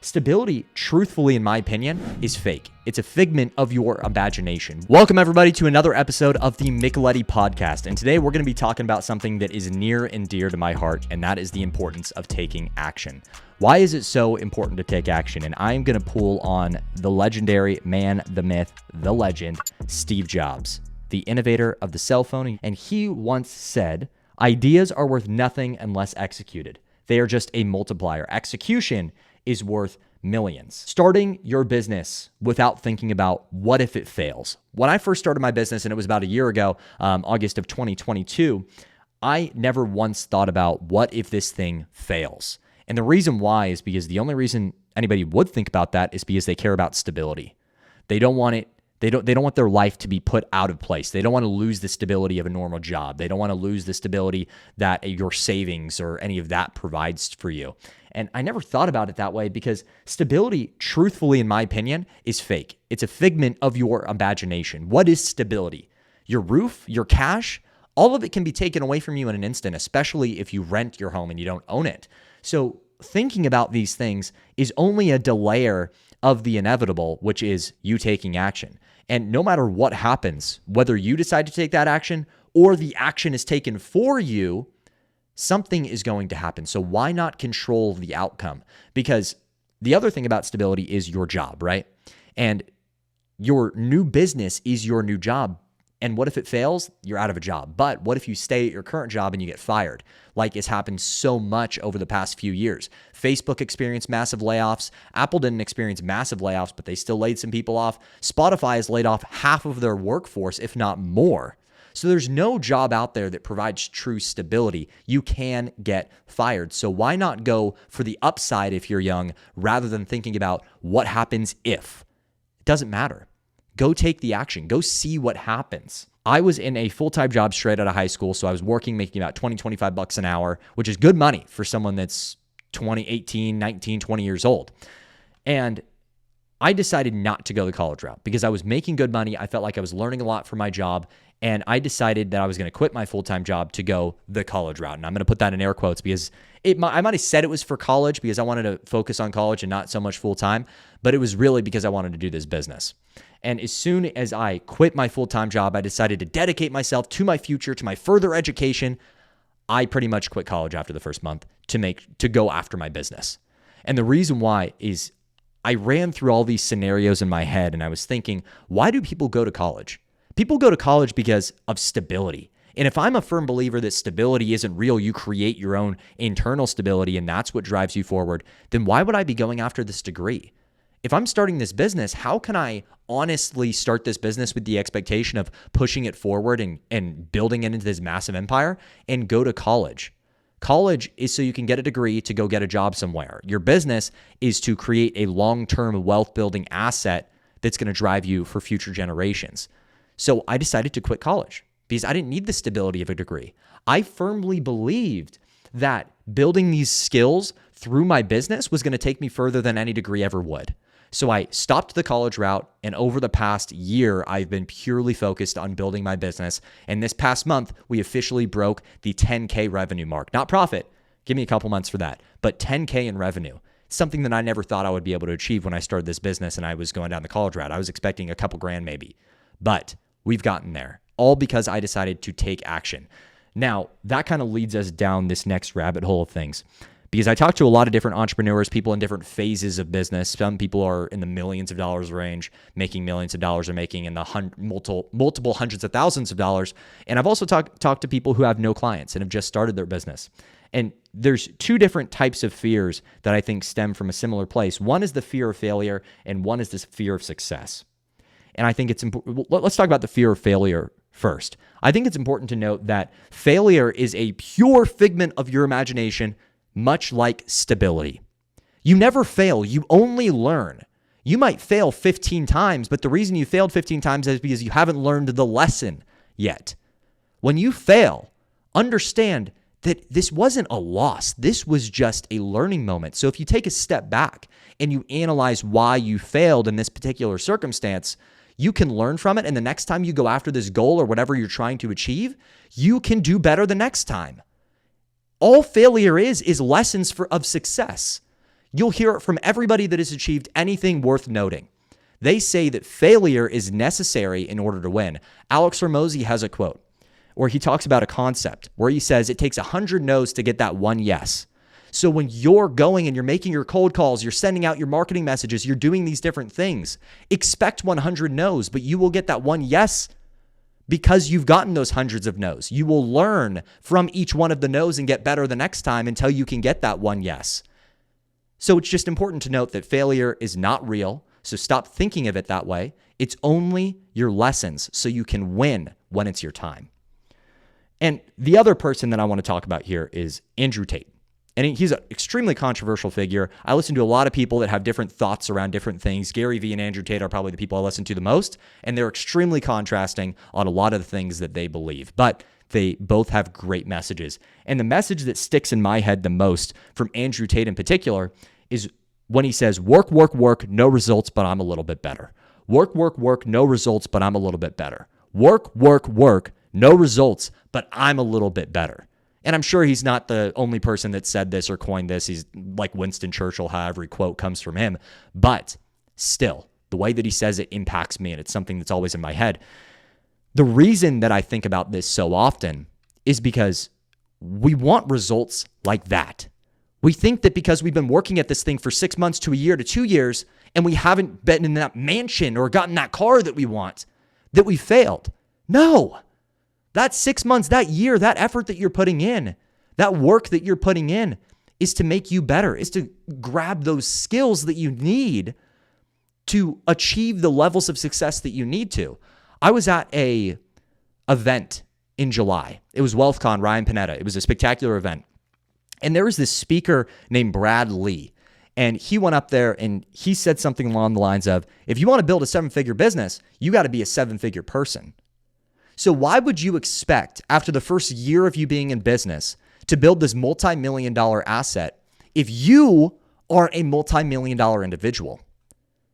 Stability, truthfully, in my opinion, is fake. It's a figment of your imagination. Welcome, everybody, to another episode of the Micheletti Podcast. And today we're going to be talking about something that is near and dear to my heart, and that is the importance of taking action. Why is it so important to take action? And I'm going to pull on the legendary man, the myth, the legend, Steve Jobs, the innovator of the cell phone. And he once said, "Ideas are worth nothing unless executed. They are just a multiplier. Execution is worth millions." Starting your business without thinking about what if it fails. When I first started my business, and it was about a year ago, August of 2022, I never once thought about what if this thing fails. And the reason why is because the only reason anybody would think about that is because they care about stability. They don't want it. They don't want their life to be put out of place. They don't want to lose the stability of a normal job. They don't want to lose the stability that your savings or any of that provides for you. And I never thought about it that way because stability, truthfully, in my opinion, is fake. It's a figment of your imagination. What is stability? Your roof, your cash, all of it can be taken away from you in an instant, especially if you rent your home and you don't own it. So thinking about these things is only a delayer of the inevitable, which is you taking action. And no matter what happens, whether you decide to take that action or the action is taken for you, something is going to happen. So why not control the outcome? Because the other thing about stability is your job, right? And your new business is your new job. And what if it fails? You're out of a job. But what if you stay at your current job and you get fired? Like it's happened so much over the past few years. Facebook experienced massive layoffs. Apple didn't experience massive layoffs, but they still laid some people off. Spotify has laid off half of their workforce, if not more. So there's no job out there that provides true stability. You can get fired. So why not go for the upside if you're young rather than thinking about what happens if? It doesn't matter. Go take the action. Go see what happens. I was in a full-time job straight out of high school, so I was working, making about $20-25 an hour, which is good money for someone that's 20, 18, 19, 20 years old. And I decided not to go the college route because I was making good money. I felt like I was learning a lot from my job, and I decided that I was going to quit my full-time job to go the college route. And I'm going to put that in air quotes because I might have said it was for college because I wanted to focus on college and not so much full-time, but it was really because I wanted to do this business. And as soon as I quit my full-time job, I decided to dedicate myself to my future, to my further education. I pretty much quit college after the first month to go after my business. And the reason why is I ran through all these scenarios in my head and I was thinking, why do people go to college? People go to college because of stability. And if I'm a firm believer that stability isn't real, you create your own internal stability and that's what drives you forward, then why would I be going after this degree? If I'm starting this business, how can I honestly start this business with the expectation of pushing it forward and building it into this massive empire and go to college? College is so you can get a degree to go get a job somewhere. Your business is to create a long-term wealth-building asset that's going to drive you for future generations. So I decided to quit college because I didn't need the stability of a degree. I firmly believed that building these skills through my business was going to take me further than any degree ever would. So I stopped the college route, and over the past year, I've been purely focused on building my business. And this past month, we officially broke the 10K revenue mark. Not profit, give me a couple months for that, but 10K in revenue. Something that I never thought I would be able to achieve when I started this business and I was going down the college route. I was expecting a couple grand maybe, but we've gotten there, all because I decided to take action. Now, that kind of leads us down this next rabbit hole of things. Because I talk to a lot of different entrepreneurs, people in different phases of business. Some people are in the millions of dollars range, making millions of dollars, or making in the multiple hundreds of thousands of dollars. And I've also talked to people who have no clients and have just started their business. And there's two different types of fears that I think stem from a similar place. One is the fear of failure, and one is this fear of success. And I think it's important. Let's talk about the fear of failure first. I think it's important to note that failure is a pure figment of your imagination, much like stability. You never fail, you only learn. You might fail 15 times, but the reason you failed 15 times is because you haven't learned the lesson yet. When you fail, understand that this wasn't a loss. This was just a learning moment. So if you take a step back and you analyze why you failed in this particular circumstance, you can learn from it. And the next time you go after this goal or whatever you're trying to achieve, you can do better the next time. All failure is lessons of success. You'll hear it from everybody that has achieved anything worth noting. They say that failure is necessary in order to win. Alex Hormozi has a quote where he talks about a concept where he says it takes 100 no's to get that one yes. So when you're going and you're making your cold calls, you're sending out your marketing messages, you're doing these different things, expect 100 no's, but you will get that one yes because you've gotten those hundreds of no's. You will learn from each one of the no's and get better the next time until you can get that one yes. So it's just important to note that failure is not real. So stop thinking of it that way. It's only your lessons so you can win when it's your time. And the other person that I want to talk about here is Andrew Tate. And he's an extremely controversial figure. I listen to a lot of people that have different thoughts around different things. Gary Vee and Andrew Tate are probably the people I listen to the most, and they're extremely contrasting on a lot of the things that they believe. But they both have great messages. And the message that sticks in my head the most from Andrew Tate in particular is when he says, work, work, work, no results, but I'm a little bit better. Work, work, work, no results, but I'm a little bit better. Work, work, work, no results, but I'm a little bit better. And I'm sure he's not the only person that said this or coined this. He's like Winston Churchill, how every quote comes from him. But still, the way that he says it impacts me, and it's something that's always in my head. The reason that I think about this so often is because we want results like that. We think that because we've been working at this thing for 6 months to a year to 2 years, and we haven't been in that mansion or gotten that car that we want, that we failed. No. That 6 months, that year, that effort that you're putting in, that work that you're putting in is to make you better, is to grab those skills that you need to achieve the levels of success that you need to. I was at a event in July. It was WealthCon, Ryan Panetta. It was a spectacular event. And there was this speaker named Brad Lee. And he went up there and he said something along the lines of, if you want to build a 7-figure business, you got to be a 7-figure person. So why would you expect after the first year of you being in business to build this multi-million-dollar asset if you are a multi-million-dollar individual?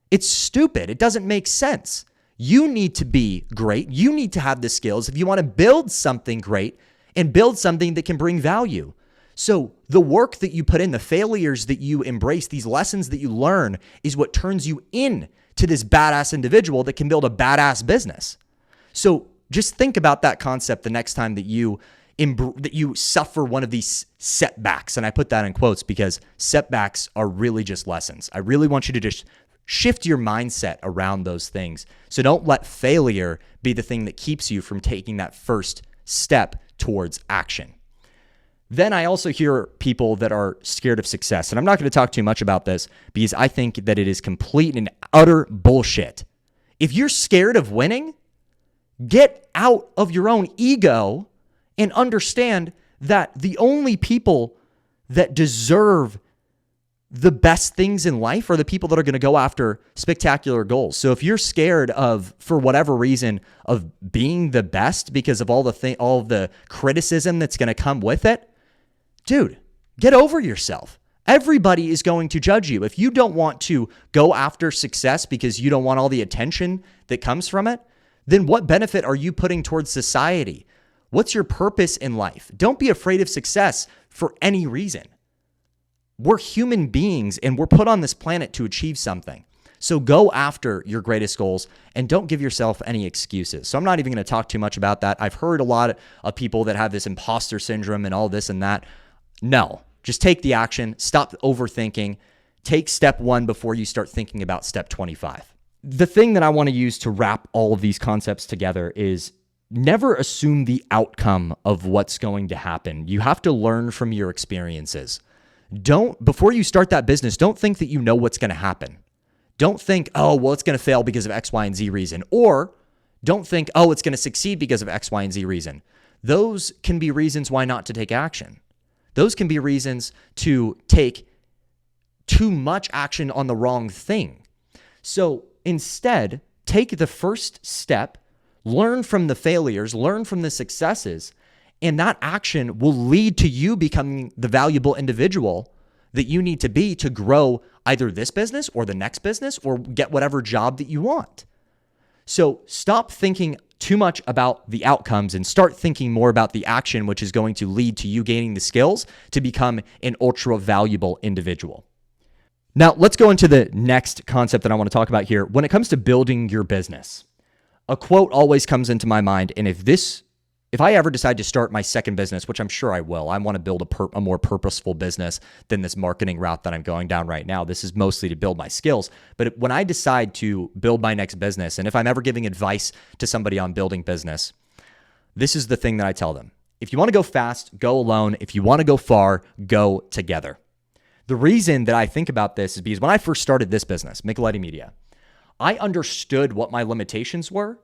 It's stupid. It doesn't make sense. You need to be great. You need to have the skills if you want to build something great and build something that can bring value. So the work that you put in, the failures that you embrace, these lessons that you learn is what turns you in to this badass individual that can build a badass business. So just think about that concept the next time that you suffer one of these setbacks. And I put that in quotes because setbacks are really just lessons. I really want you to just shift your mindset around those things. So don't let failure be the thing that keeps you from taking that first step towards action. Then I also hear people that are scared of success. And I'm not going to talk too much about this because I think that it is complete and utter bullshit. If you're scared of winning, get out of your own ego and understand that the only people that deserve the best things in life are the people that are going to go after spectacular goals. So if you're scared of, for whatever reason, of being the best because of all the criticism that's going to come with it, dude, get over yourself. Everybody is going to judge you. If you don't want to go after success because you don't want all the attention that comes from it, then what benefit are you putting towards society? What's your purpose in life? Don't be afraid of success for any reason. We're human beings and we're put on this planet to achieve something. So go after your greatest goals and don't give yourself any excuses. So I'm not even going to talk too much about that. I've heard a lot of people that have this imposter syndrome and all this and that. No, just take the action. Stop overthinking. Take step 1 before you start thinking about step 25. The thing that I want to use to wrap all of these concepts together is never assume the outcome of what's going to happen. You have to learn from your experiences. Before you start that business, don't think that you know what's going to happen. Don't think, oh, well, it's going to fail because of X, Y, and Z reason. Or don't think, oh, it's going to succeed because of X, Y, and Z reason. Those can be reasons why not to take action. Those can be reasons to take too much action on the wrong thing. So instead, take the first step, learn from the failures, learn from the successes, and that action will lead to you becoming the valuable individual that you need to be to grow either this business or the next business or get whatever job that you want. So stop thinking too much about the outcomes and start thinking more about the action, which is going to lead to you gaining the skills to become an ultra valuable individual. Now, let's go into the next concept that I want to talk about here. When it comes to building your business, a quote always comes into my mind. And if I ever decide to start my second business, which I'm sure I will, I want to build a more purposeful business than this marketing route that I'm going down right now. This is mostly to build my skills. But when I decide to build my next business, and if I'm ever giving advice to somebody on building business, this is the thing that I tell them. If you want to go fast, go alone. If you want to go far, go together. The reason that I think about this is because when I first started this business, Micheletti Media, I understood what my limitations were,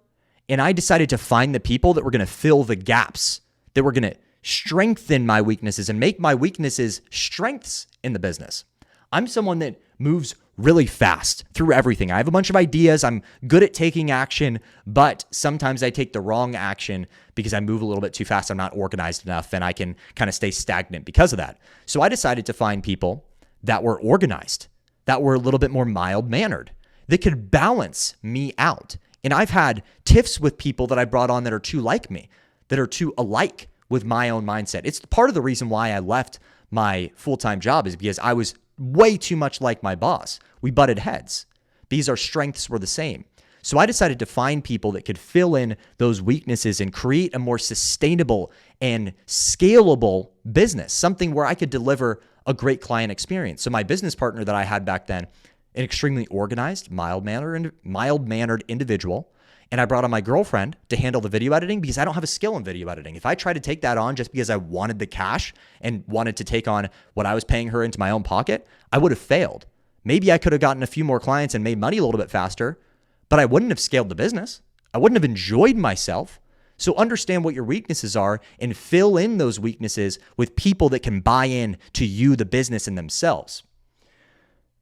and I decided to find the people that were going to fill the gaps, that were going to strengthen my weaknesses and make my weaknesses strengths in the business. I'm someone that moves really fast through everything. I have a bunch of ideas. I'm good at taking action, but sometimes I take the wrong action because I move a little bit too fast. I'm not organized enough, and I can kind of stay stagnant because of that. So I decided to find people that were organized, that were a little bit more mild-mannered, that could balance me out. And I've had tiffs with people that I brought on that are too like me, that are too alike with my own mindset. It's part of the reason why I left my full-time job is because I was way too much like my boss. We butted heads because our strengths were the same. So I decided to find people that could fill in those weaknesses and create a more sustainable and scalable business, something where I could deliver a great client experience. So my business partner that I had back then, an extremely organized, mild-mannered individual. And I brought on my girlfriend to handle the video editing because I don't have a skill in video editing. If I tried to take that on just because I wanted the cash and wanted to take on what I was paying her into my own pocket, I would have failed. Maybe I could have gotten a few more clients and made money a little bit faster, but I wouldn't have scaled the business. I wouldn't have enjoyed myself. So understand what your weaknesses are and fill in those weaknesses with people that can buy in to you, the business, and themselves.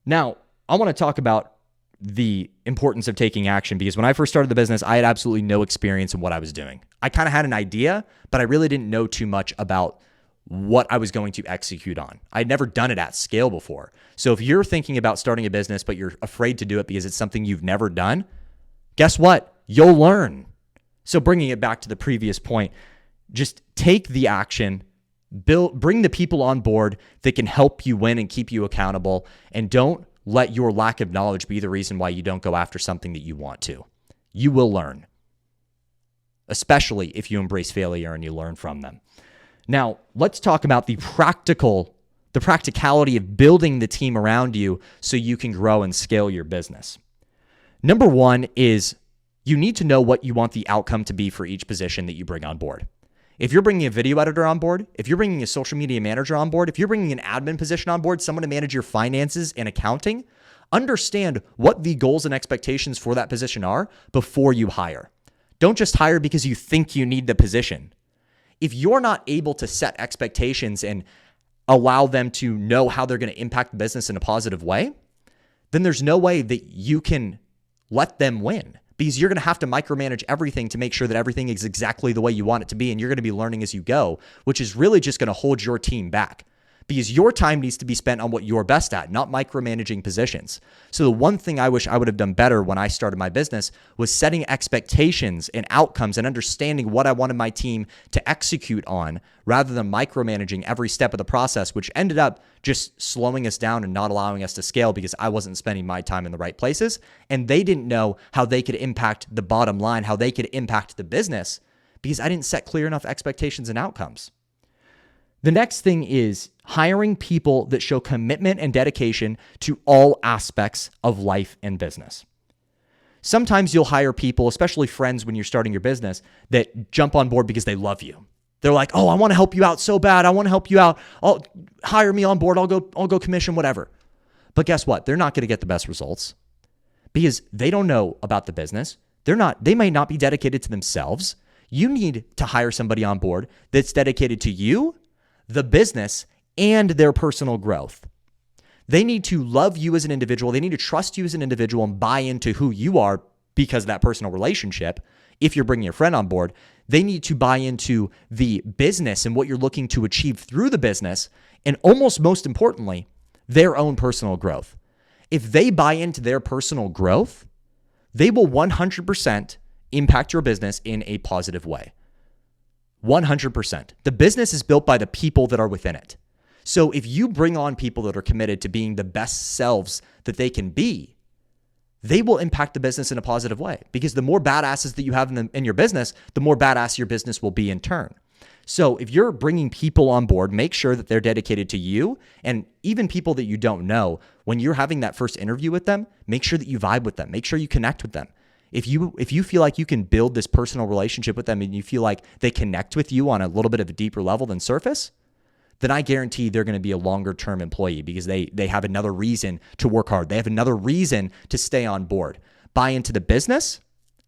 Now, I want to talk about the importance of taking action because when I first started the business, I had absolutely no experience in what I was doing. I kind of had an idea, but I really didn't know too much about what I was going to execute on. I'd never done it at scale before. So if you're thinking about starting a business, but you're afraid to do it because it's something you've never done, guess what? You'll learn. So bringing it back to the previous point, just take the action, bring the people on board that can help you win and keep you accountable, and don't let your lack of knowledge be the reason why you don't go after something that you want to. You will learn, especially if you embrace failure and you learn from them. Now, let's talk about the practicality of building the team around you so you can grow and scale your business. Number one is you need to know what you want the outcome to be for each position that you bring on board. If you're bringing a video editor on board, if you're bringing a social media manager on board, if you're bringing an admin position on board, someone to manage your finances and accounting, understand what the goals and expectations for that position are before you hire. Don't just hire because you think you need the position. If you're not able to set expectations and allow them to know how they're going to impact the business in a positive way, then there's no way that you can let them win. Because you're going to have to micromanage everything to make sure that everything is exactly the way you want it to be. And you're going to be learning as you go, which is really just going to hold your team back. Because your time needs to be spent on what you're best at, not micromanaging positions. So the one thing I wish I would have done better when I started my business was setting expectations and outcomes and understanding what I wanted my team to execute on rather than micromanaging every step of the process, which ended up just slowing us down and not allowing us to scale because I wasn't spending my time in the right places. And they didn't know how they could impact the bottom line, how they could impact the business because I didn't set clear enough expectations and outcomes. The next thing is hiring people that show commitment and dedication to all aspects of life and business. Sometimes you'll hire people, especially friends when you're starting your business, that jump on board because they love you. They're like, "Oh, I want to help you out so bad. I want to help you out. Hire me on board. I'll go commission, whatever." But guess what? They're not going to get the best results because they don't know about the business. They may not be dedicated to themselves. You need to hire somebody on board that's dedicated to you, the business, and their personal growth. They need to love you as an individual. They need to trust you as an individual and buy into who you are because of that personal relationship. If you're bringing a friend on board, they need to buy into the business and what you're looking to achieve through the business. And almost most importantly, their own personal growth. If they buy into their personal growth, they will 100% impact your business in a positive way. 100%. The business is built by the people that are within it. So if you bring on people that are committed to being the best selves that they can be, they will impact the business in a positive way, because the more badasses that you have in your business, the more badass your business will be in turn. So if you're bringing people on board, make sure that they're dedicated to you, and even people that you don't know. When you're having that first interview with them, make sure that you vibe with them. Make sure you connect with them. If you feel like you can build this personal relationship with them and you feel like they connect with you on a little bit of a deeper level than surface, then I guarantee they're going to be a longer term employee, because they have another reason to work hard. They have another reason to stay on board. Buy into the business,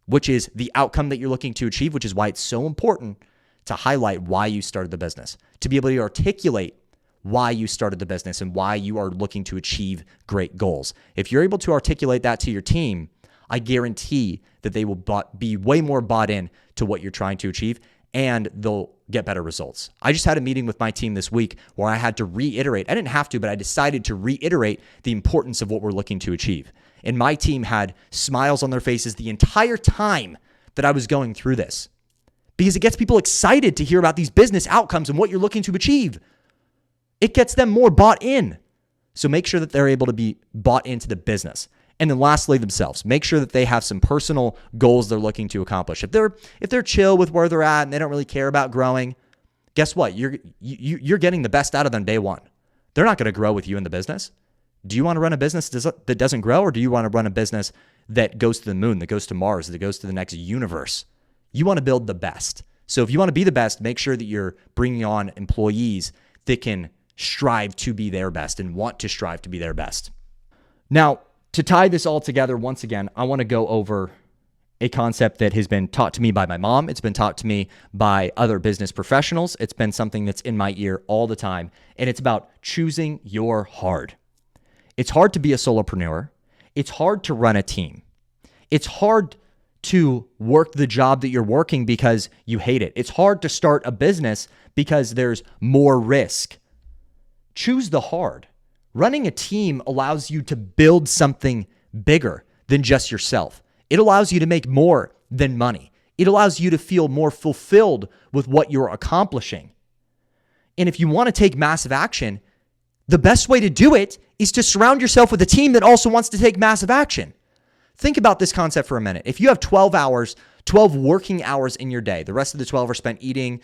which is the outcome that you're looking to achieve, which is why it's so important to highlight why you started the business, to be able to articulate why you started the business and why you are looking to achieve great goals. If you're able to articulate that to your team, I guarantee that they will be way more bought in to what you're trying to achieve, and they'll get better results. I just had a meeting with my team this week where I had to reiterate. I didn't have to, but I decided to reiterate the importance of what we're looking to achieve. And my team had smiles on their faces the entire time that I was going through this, because it gets people excited to hear about these business outcomes and what you're looking to achieve. It gets them more bought in. So make sure that they're able to be bought into the business. And then lastly, themselves. Make sure that they have some personal goals they're looking to accomplish. If they're chill with where they're at and they don't really care about growing, guess what? You're getting the best out of them day one. They're not going to grow with you in the business. Do you want to run a business that doesn't grow, or do you want to run a business that goes to the moon, that goes to Mars, that goes to the next universe? You want to build the best. So if you want to be the best, make sure that you're bringing on employees that can strive to be their best and want to strive to be their best. Now, to tie this all together, once again, I want to go over a concept that has been taught to me by my mom. It's been taught to me by other business professionals. It's been something that's in my ear all the time, and it's about choosing your hard. It's hard to be a solopreneur. It's hard to run a team. It's hard to work the job that you're working because you hate it. It's hard to start a business because there's more risk. Choose the hard. Running a team allows you to build something bigger than just yourself. It allows you to make more than money. It allows you to feel more fulfilled with what you're accomplishing. And if you want to take massive action, the best way to do it is to surround yourself with a team that also wants to take massive action. Think about this concept for a minute. If you have 12 working hours in your day, the rest of the 12 are spent eating,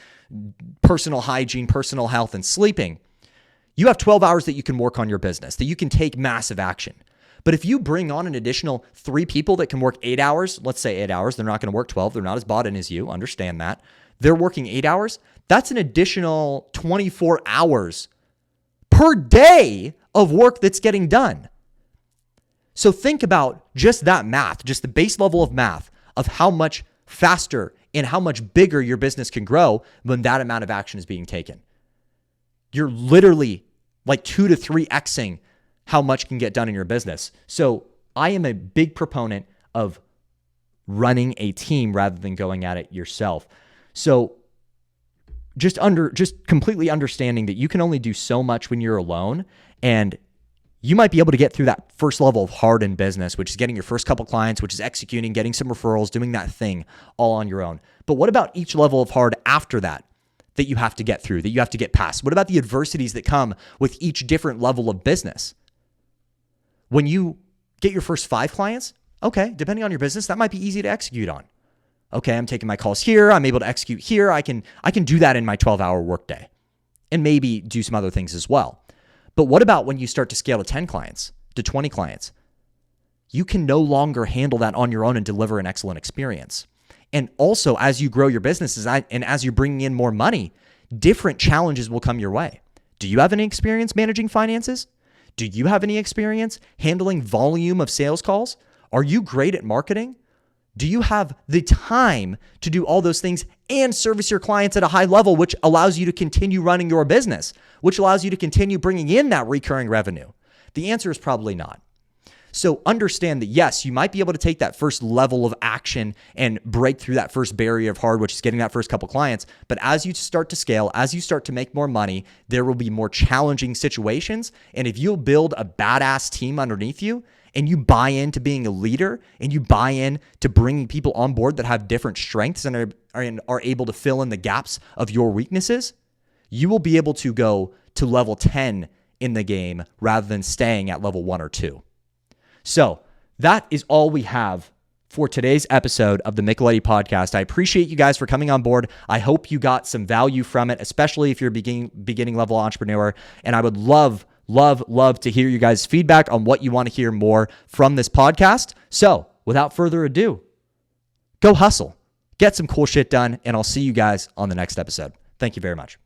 personal hygiene, personal health, and sleeping. You have 12 hours that you can work on your business, that you can take massive action. But if you bring on an additional 3 people that can work 8 hours, let's say 8 hours, they're not going to work 12. They're not as bought in as you. Understand that. They're working 8 hours. That's an additional 24 hours per day of work that's getting done. So think about just that math, just the base level of math of how much faster and how much bigger your business can grow when that amount of action is being taken. You're literally like 2 to 3xing how much can get done in your business. So I am a big proponent of running a team rather than going at it yourself. So just completely understanding that you can only do so much when you're alone, and you might be able to get through that first level of hard in business, which is getting your first couple clients, which is executing, getting some referrals, doing that thing all on your own. But what about each level of hard after that you have to get through, that you have to get past? What about the adversities that come with each different level of business? When you get your first 5 clients, okay, depending on your business, that might be easy to execute on. Okay, I'm taking my calls here. I'm able to execute here. I can do that in my 12-hour workday, and maybe do some other things as well. But what about when you start to scale to 10 clients, to 20 clients? You can no longer handle that on your own and deliver an excellent experience. And also, as you grow your businesses and as you're bringing in more money, different challenges will come your way. Do you have any experience managing finances? Do you have any experience handling volume of sales calls? Are you great at marketing? Do you have the time to do all those things and service your clients at a high level, which allows you to continue running your business, which allows you to continue bringing in that recurring revenue? The answer is probably not. So understand that, yes, you might be able to take that first level of action and break through that first barrier of hard, which is getting that first couple clients. But as you start to scale, as you start to make more money, there will be more challenging situations. And if you'll build a badass team underneath you, and you buy into being a leader, and you buy in to bringing people on board that have different strengths and are able to fill in the gaps of your weaknesses, you will be able to go to level 10 in the game rather than staying at level 1 or 2. So that is all we have for today's episode of the Micheletti Podcast. I appreciate you guys for coming on board. I hope you got some value from it, especially if you're a beginning level entrepreneur. And I would love to hear you guys' feedback on what you want to hear more from this podcast. So without further ado, go hustle, get some cool shit done, and I'll see you guys on the next episode. Thank you very much.